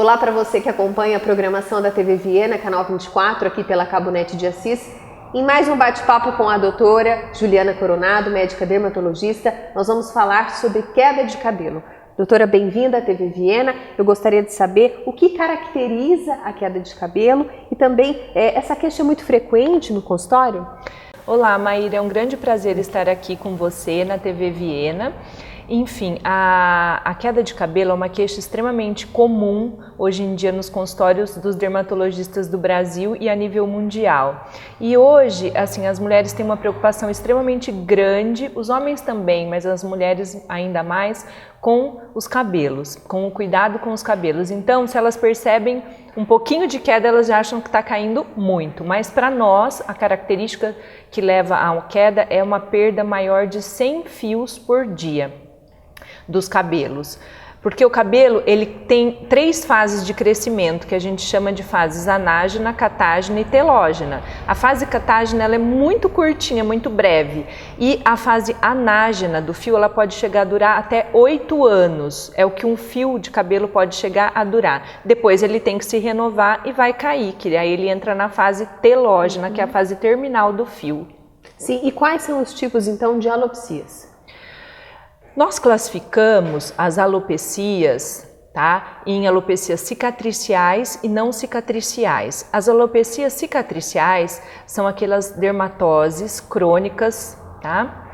Olá para você que acompanha a programação da TV Viena, canal 24, aqui pela Cabo Net de Assis. Em mais um bate-papo com a doutora Juliana Coronado, médica dermatologista, nós vamos falar sobre queda de cabelo. Doutora, bem-vinda à TV Viena. Eu gostaria de saber o que caracteriza a queda de cabelo e também essa queixa é muito frequente no consultório? Olá, Maíra, é um grande prazer estar aqui com você na TV Viena. Enfim, a queda de cabelo é uma queixa extremamente comum hoje em dia nos consultórios dos dermatologistas do Brasil e a nível mundial. E hoje, assim, as mulheres têm uma preocupação extremamente grande, os homens também, mas as mulheres ainda mais, com os cabelos, com o cuidado com os cabelos. Então, se elas percebem um pouquinho de queda, elas já acham que está caindo muito. Mas para nós, a característica que leva à queda é uma perda maior de 100 fios por dia dos cabelos, porque o cabelo ele tem 3 fases de crescimento que a gente chama de fases anágena, catágena e telógena. A fase catágena ela é muito curtinha, muito breve, e a fase anágena do fio ela pode chegar a durar até 8 anos, é o que um fio de cabelo pode chegar a durar. Depois ele tem que se renovar e vai cair, que aí ele entra na fase telógena, que é a fase terminal do fio. Sim, e quais são os tipos então de alopecias? Nós classificamos as alopecias, tá, em alopecias cicatriciais e não cicatriciais. As alopecias cicatriciais são aquelas dermatoses crônicas, tá,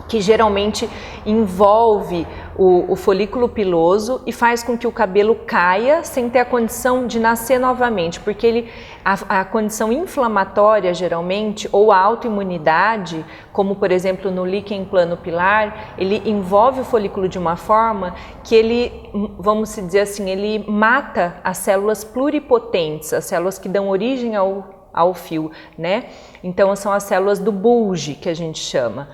que geralmente envolve o folículo piloso e faz com que o cabelo caia sem ter a condição de nascer novamente, porque a condição inflamatória geralmente ou a autoimunidade, como por exemplo no líquen plano-pilar, ele envolve o folículo de uma forma que ele, vamos dizer assim, ele mata as células pluripotentes, as células que dão origem ao fio, né? Então são as células do bulge que a gente chama.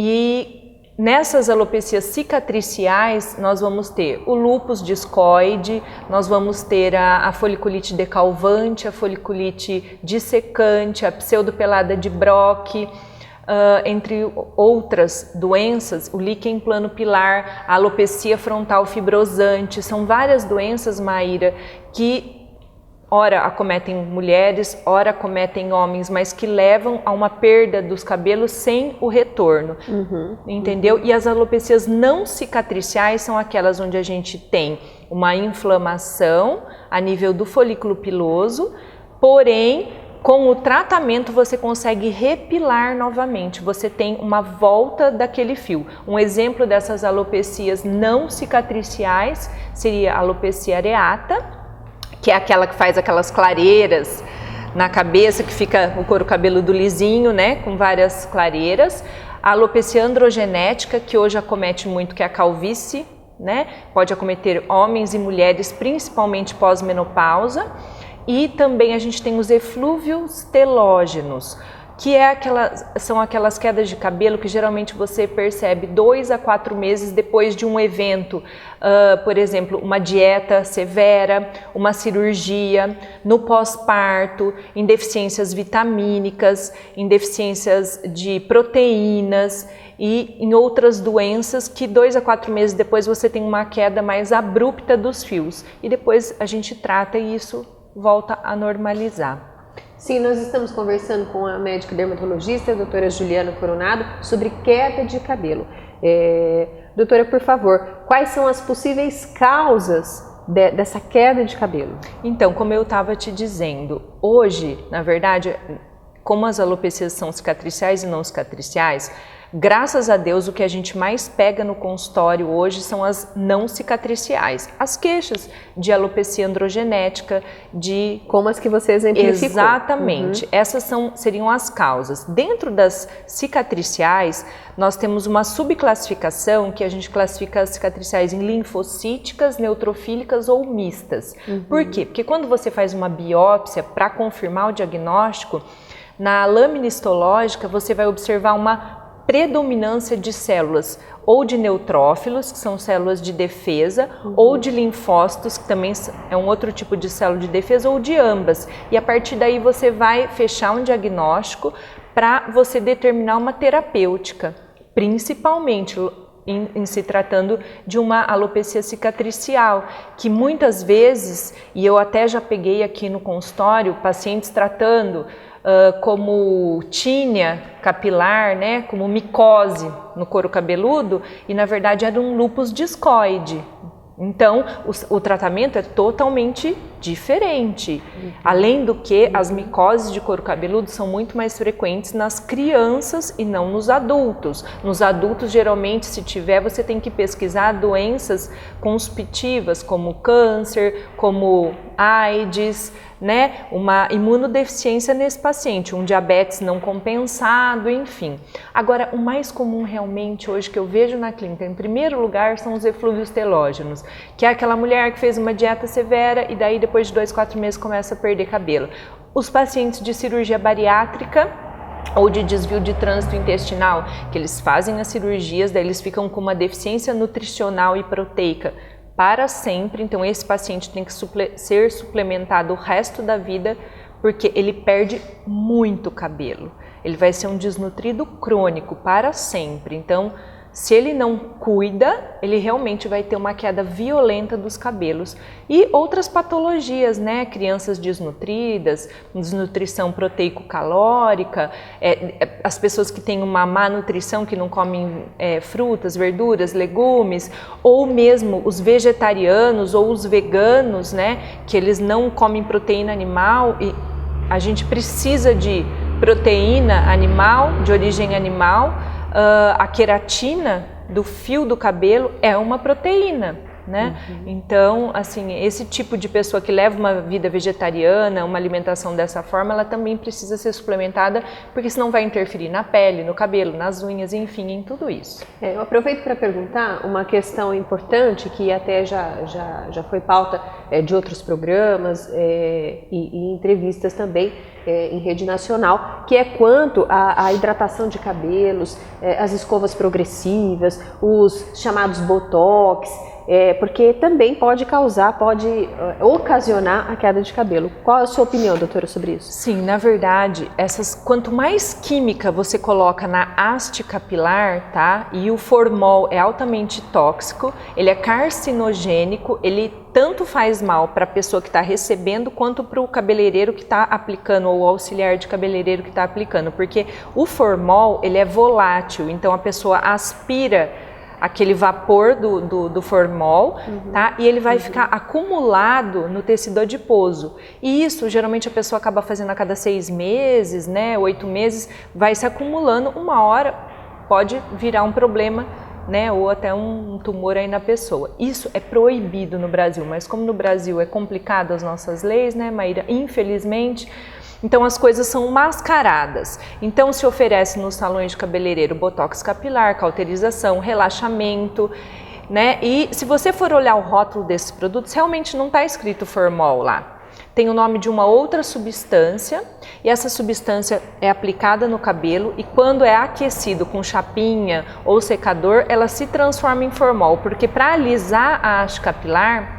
E nessas alopecias cicatriciais nós vamos ter o lúpus discoide, nós vamos ter a foliculite decalvante, a foliculite dissecante, a pseudopelada de Brock, entre outras doenças, o líquen plano-pilar, a alopecia frontal fibrosante. São várias doenças, Maíra, que ora acometem mulheres, ora acometem homens, mas que levam a uma perda dos cabelos sem o retorno, entendeu? E as alopecias não cicatriciais são aquelas onde a gente tem uma inflamação a nível do folículo piloso, porém, com o tratamento você consegue repilar novamente, você tem uma volta daquele fio. Um exemplo dessas alopecias não cicatriciais seria a alopecia areata, que é aquela que faz aquelas clareiras na cabeça, que fica o couro cabeludo lisinho, né, com várias clareiras. A alopecia androgenética, que hoje acomete muito, que é a calvície, né, pode acometer homens e mulheres, principalmente pós-menopausa. E também a gente tem os eflúvios telógenos, que são aquelas quedas de cabelo que geralmente você percebe 2 a 4 meses depois de um evento, por exemplo, uma dieta severa, uma cirurgia, no pós-parto, em deficiências vitamínicas, em deficiências de proteínas e em outras doenças que 2 a 4 meses depois você tem uma queda mais abrupta dos fios e depois a gente trata e isso volta a normalizar. Sim, nós estamos conversando com a médica dermatologista, a doutora Juliana Coronado, sobre queda de cabelo. Doutora, por favor, quais são as possíveis causas dessa queda de cabelo? Então, como eu estava te dizendo, hoje, na verdade, como as alopecias são cicatriciais e não cicatriciais, graças a Deus, o que a gente mais pega no consultório hoje são as não cicatriciais. As queixas de alopecia androgenética, de... Como as que você exemplificou. Exatamente. Essas seriam as causas. Dentro das cicatriciais, nós temos uma subclassificação que a gente classifica as cicatriciais em linfocíticas, neutrofílicas ou mistas. Por quê? Porque quando você faz uma biópsia para confirmar o diagnóstico, na lâmina histológica você vai observar uma predominância de células ou de neutrófilos, que são células de defesa, ou de linfócitos, que também é um outro tipo de célula de defesa, ou de ambas. E a partir daí você vai fechar um diagnóstico para você determinar uma terapêutica, principalmente em se tratando de uma alopecia cicatricial, que muitas vezes, e eu até já peguei aqui no consultório, pacientes tratando como tínia capilar, né, como micose no couro cabeludo, e na verdade era um lúpus discoide. Então, o tratamento é totalmente diferente. Além do que, as micoses de couro cabeludo são muito mais frequentes nas crianças e não nos adultos. Nos adultos, geralmente, se tiver, você tem que pesquisar doenças consumptivas, como câncer, como AIDS, né? Uma imunodeficiência nesse paciente, um diabetes não compensado, enfim. Agora, o mais comum realmente hoje que eu vejo na clínica, em primeiro lugar, são os eflúvios telógenos, que é aquela mulher que fez uma dieta severa e daí depois de 2, 4 meses começa a perder cabelo. Os pacientes de cirurgia bariátrica ou de desvio de trânsito intestinal, que eles fazem as cirurgias, daí eles ficam com uma deficiência nutricional e proteica para sempre, então esse paciente tem que ser suplementado o resto da vida, porque ele perde muito cabelo. Ele vai ser um desnutrido crônico para sempre, então se ele não cuida, ele realmente vai ter uma queda violenta dos cabelos. E outras patologias, né? Crianças desnutridas, desnutrição proteico-calórica, as pessoas que têm uma má nutrição, que não comem frutas, verduras, legumes, ou mesmo os vegetarianos ou os veganos, né? Que eles não comem proteína animal e a gente precisa de proteína animal, de origem animal. A queratina do fio do cabelo é uma proteína, né? Então, assim, esse tipo de pessoa que leva uma vida vegetariana, uma alimentação dessa forma, ela também precisa ser suplementada, porque senão vai interferir na pele, no cabelo, nas unhas, enfim, em tudo isso. Eu aproveito para perguntar uma questão importante que até já foi pauta de outros programas e entrevistas também em rede nacional, que é quanto à hidratação de cabelos, as escovas progressivas, os chamados botox, porque também pode ocasionar a queda de cabelo. Qual a sua opinião, doutora, sobre isso? Sim, na verdade, quanto mais química você coloca na haste capilar, tá? E o formol é altamente tóxico, ele é carcinogênico, ele tanto faz mal para a pessoa que está recebendo quanto para o cabeleireiro que está aplicando ou o auxiliar de cabeleireiro que está aplicando, porque o formol ele é volátil, então a pessoa aspira aquele vapor do formol, tá? E ele vai ficar acumulado no tecido adiposo. E isso, geralmente, a pessoa acaba fazendo a cada 6 meses, né? 8 meses, vai se acumulando, uma hora pode virar um problema, né? Ou até um tumor aí na pessoa. Isso é proibido no Brasil, mas como no Brasil é complicado as nossas leis, né, Maíra? Infelizmente, então as coisas são mascaradas. Então se oferece nos salões de cabeleireiro botox capilar, cauterização, relaxamento, né? E se você for olhar o rótulo desses produtos, realmente não está escrito formol lá. Tem o nome de uma outra substância e essa substância é aplicada no cabelo e quando é aquecido com chapinha ou secador, ela se transforma em formol, porque para alisar a haste capilar,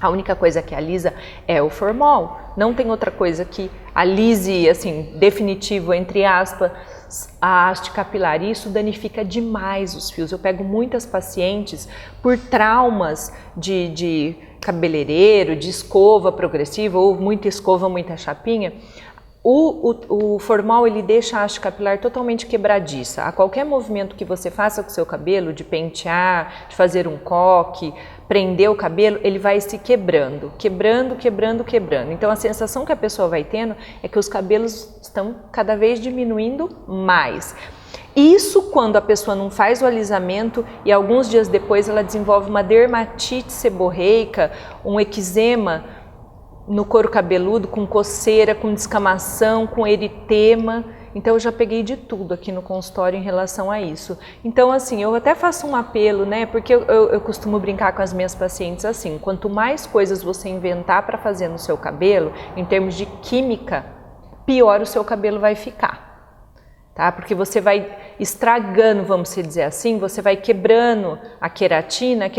a única coisa que alisa é o formol. Não tem outra coisa que alise, assim, definitivo, entre aspas, a haste capilar. E isso danifica demais os fios. Eu pego muitas pacientes por traumas de cabeleireiro, de escova progressiva, ou muita escova, muita chapinha. O formol ele deixa a haste capilar totalmente quebradiça. A qualquer movimento que você faça com o seu cabelo, de pentear, de fazer um coque, prender o cabelo, ele vai se quebrando. Então a sensação que a pessoa vai tendo é que os cabelos estão cada vez diminuindo mais. Isso quando a pessoa não faz o alisamento e alguns dias depois ela desenvolve uma dermatite seborreica, um eczema no couro cabeludo, com coceira, com descamação, com eritema. Então eu já peguei de tudo aqui no consultório em relação a isso. Então assim, eu até faço um apelo, né, porque eu costumo brincar com as minhas pacientes assim, quanto mais coisas você inventar para fazer no seu cabelo, em termos de química, pior o seu cabelo vai ficar. Tá? Porque você vai estragando, vamos dizer assim, você vai quebrando a queratina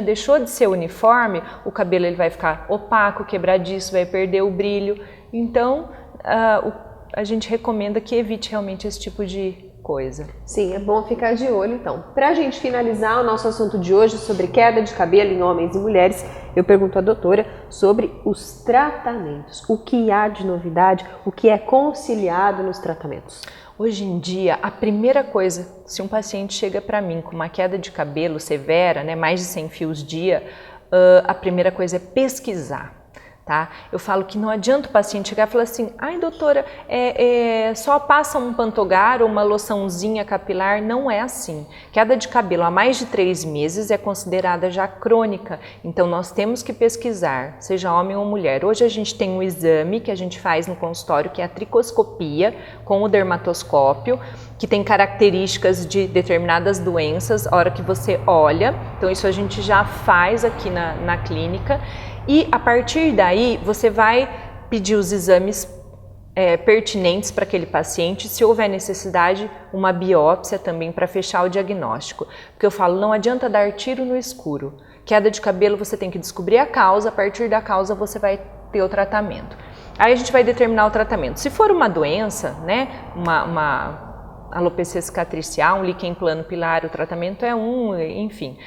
deixou de ser uniforme, o cabelo ele vai ficar opaco, quebradiço, vai perder o brilho. Então, a gente recomenda que evite realmente esse tipo de coisa. Sim, é bom ficar de olho então. Para a gente finalizar o nosso assunto de hoje sobre queda de cabelo em homens e mulheres, eu pergunto à doutora sobre os tratamentos. O que há de novidade, o que é conciliado nos tratamentos? Hoje em dia, a primeira coisa, se um paciente chega para mim com uma queda de cabelo severa, né, mais de 100 fios dia, a primeira coisa é pesquisar. Tá? Eu falo que não adianta o paciente chegar e falar assim, ai doutora, só passa um Pantogar ou uma loçãozinha capilar. Não é assim. Queda de cabelo há mais de 3 meses é considerada já crônica, então nós temos que pesquisar, seja homem ou mulher. Hoje a gente tem um exame que a gente faz no consultório, que é a tricoscopia com o dermatoscópio, que tem características de determinadas doenças, a hora que você olha, então isso a gente já faz aqui na clínica. E a partir daí você vai pedir os exames pertinentes para aquele paciente, se houver necessidade, uma biópsia também para fechar o diagnóstico. Porque eu falo, não adianta dar tiro no escuro. Queda de cabelo você tem que descobrir a causa, a partir da causa você vai ter o tratamento. Aí a gente vai determinar o tratamento. Se for uma doença, né, uma alopecia cicatricial, um líquen plano pilar, o tratamento é enfim.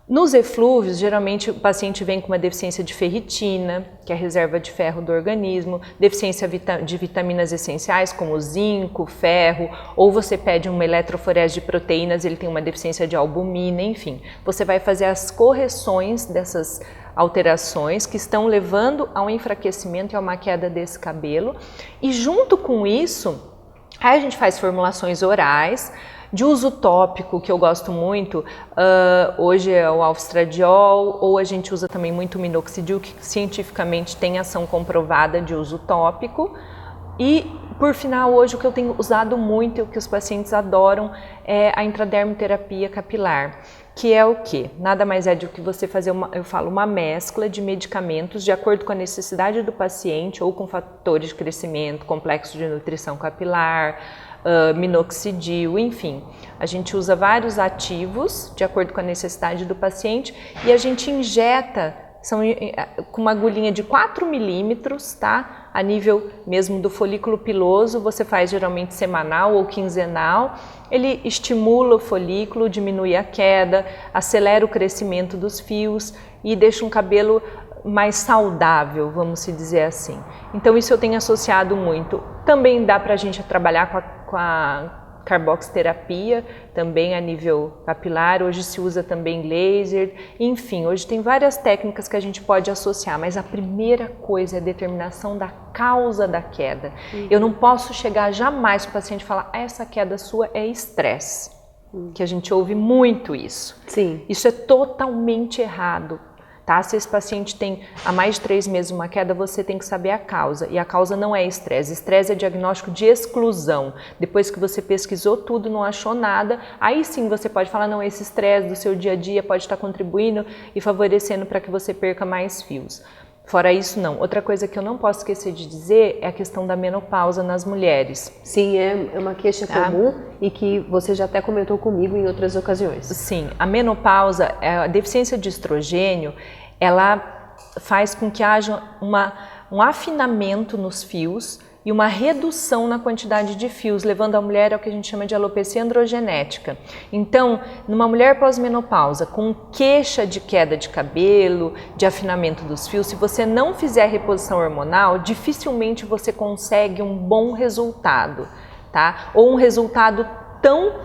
Nos eflúvios, geralmente o paciente vem com uma deficiência de ferritina, que é a reserva de ferro do organismo, deficiência de vitaminas essenciais como zinco, ferro, ou você pede uma eletroforese de proteínas, ele tem uma deficiência de albumina, enfim. Você vai fazer as correções dessas alterações que estão levando ao enfraquecimento e a uma queda desse cabelo. E junto com isso, aí a gente faz formulações orais, de uso tópico, que eu gosto muito, hoje é o alstradiol, ou a gente usa também muito o minoxidil, que cientificamente tem ação comprovada de uso tópico. E, por final, hoje o que eu tenho usado muito e o que os pacientes adoram é a intradermoterapia capilar, que é o quê? Nada mais é do que você fazer uma mescla de medicamentos de acordo com a necessidade do paciente ou com fatores de crescimento, complexo de nutrição capilar, minoxidil, enfim. A gente usa vários ativos de acordo com a necessidade do paciente e a gente injeta com uma agulhinha de 4 milímetros, tá? A nível mesmo do folículo piloso, você faz geralmente semanal ou quinzenal. Ele estimula o folículo, diminui a queda, acelera o crescimento dos fios e deixa um cabelo mais saudável, vamos se dizer assim. Então isso eu tenho associado muito. Também dá pra gente trabalhar com a carboxiterapia, também a nível capilar. Hoje se usa também laser, enfim, hoje tem várias técnicas que a gente pode associar, mas a primeira coisa é a determinação da causa da queda. Eu não posso chegar jamais para o paciente e falar, essa queda sua é estresse, que a gente ouve muito isso. Sim. Isso é totalmente errado. Tá? Se esse paciente tem há mais de 3 meses uma queda, você tem que saber a causa. E a causa não é estresse. Estresse é diagnóstico de exclusão. Depois que você pesquisou tudo, não achou nada, aí sim você pode falar, não, esse estresse do seu dia a dia pode estar contribuindo e favorecendo para que você perca mais fios. Fora isso, não. Outra coisa que eu não posso esquecer de dizer é a questão da menopausa nas mulheres. Sim, é uma queixa comum e que você já até comentou comigo em outras ocasiões. Sim, a menopausa, a deficiência de estrogênio, ela faz com que haja um afinamento nos fios e uma redução na quantidade de fios, levando a mulher ao que a gente chama de alopecia androgenética. Então, numa mulher pós-menopausa, com queixa de queda de cabelo, de afinamento dos fios, se você não fizer reposição hormonal, dificilmente você consegue um bom resultado, tá? Ou um resultado tão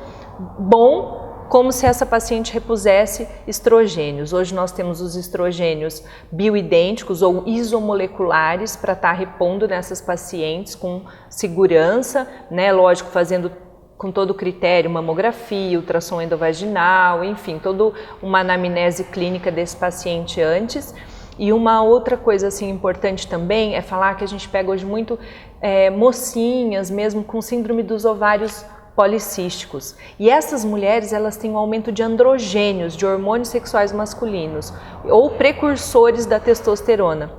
bom como se essa paciente repusesse estrogênios. Hoje nós temos os estrogênios bioidênticos ou isomoleculares para estar repondo nessas pacientes com segurança, né? Lógico, fazendo com todo o critério, mamografia, ultrassom endovaginal, enfim, toda uma anamnese clínica desse paciente antes. E uma outra coisa assim importante também é falar que a gente pega hoje muito mocinhas mesmo com síndrome dos ovários policísticos. E essas mulheres, elas têm um aumento de androgênios, de hormônios sexuais masculinos, ou precursores da testosterona.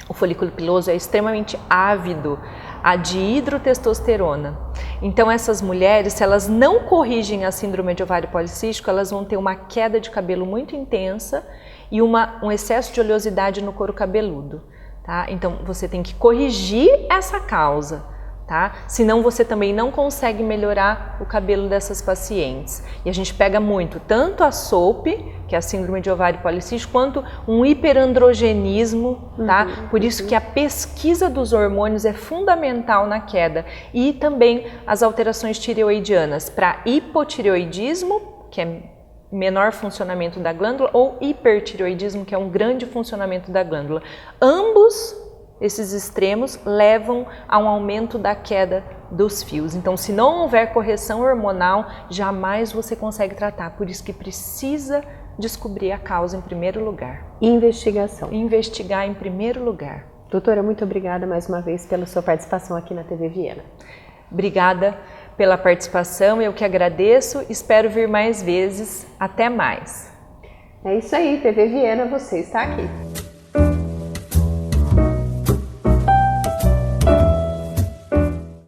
O folículo piloso é extremamente ávido a dihidrotestosterona. Então essas mulheres, se elas não corrigem a síndrome de ovário policístico, elas vão ter uma queda de cabelo muito intensa e um excesso de oleosidade no couro cabeludo. Tá? Então você tem que corrigir essa causa tá? Senão você também não consegue melhorar o cabelo dessas pacientes. E a gente pega muito, tanto a SOP, que é a síndrome de ovário policístico, quanto um hiperandrogenismo, tá? Por isso que a pesquisa dos hormônios é fundamental na queda. E também as alterações tireoidianas para hipotireoidismo, que é menor funcionamento da glândula, ou hipertireoidismo, que é um grande funcionamento da glândula. Ambos esses extremos levam a um aumento da queda dos fios. Então, se não houver correção hormonal, jamais você consegue tratar. Por isso que precisa descobrir a causa em primeiro lugar. Investigação. Investigar em primeiro lugar. Doutora, muito obrigada mais uma vez pela sua participação aqui na TV Viena. Obrigada pela participação, eu que agradeço. Espero vir mais vezes. Até mais. É isso aí, TV Viena, você está aqui.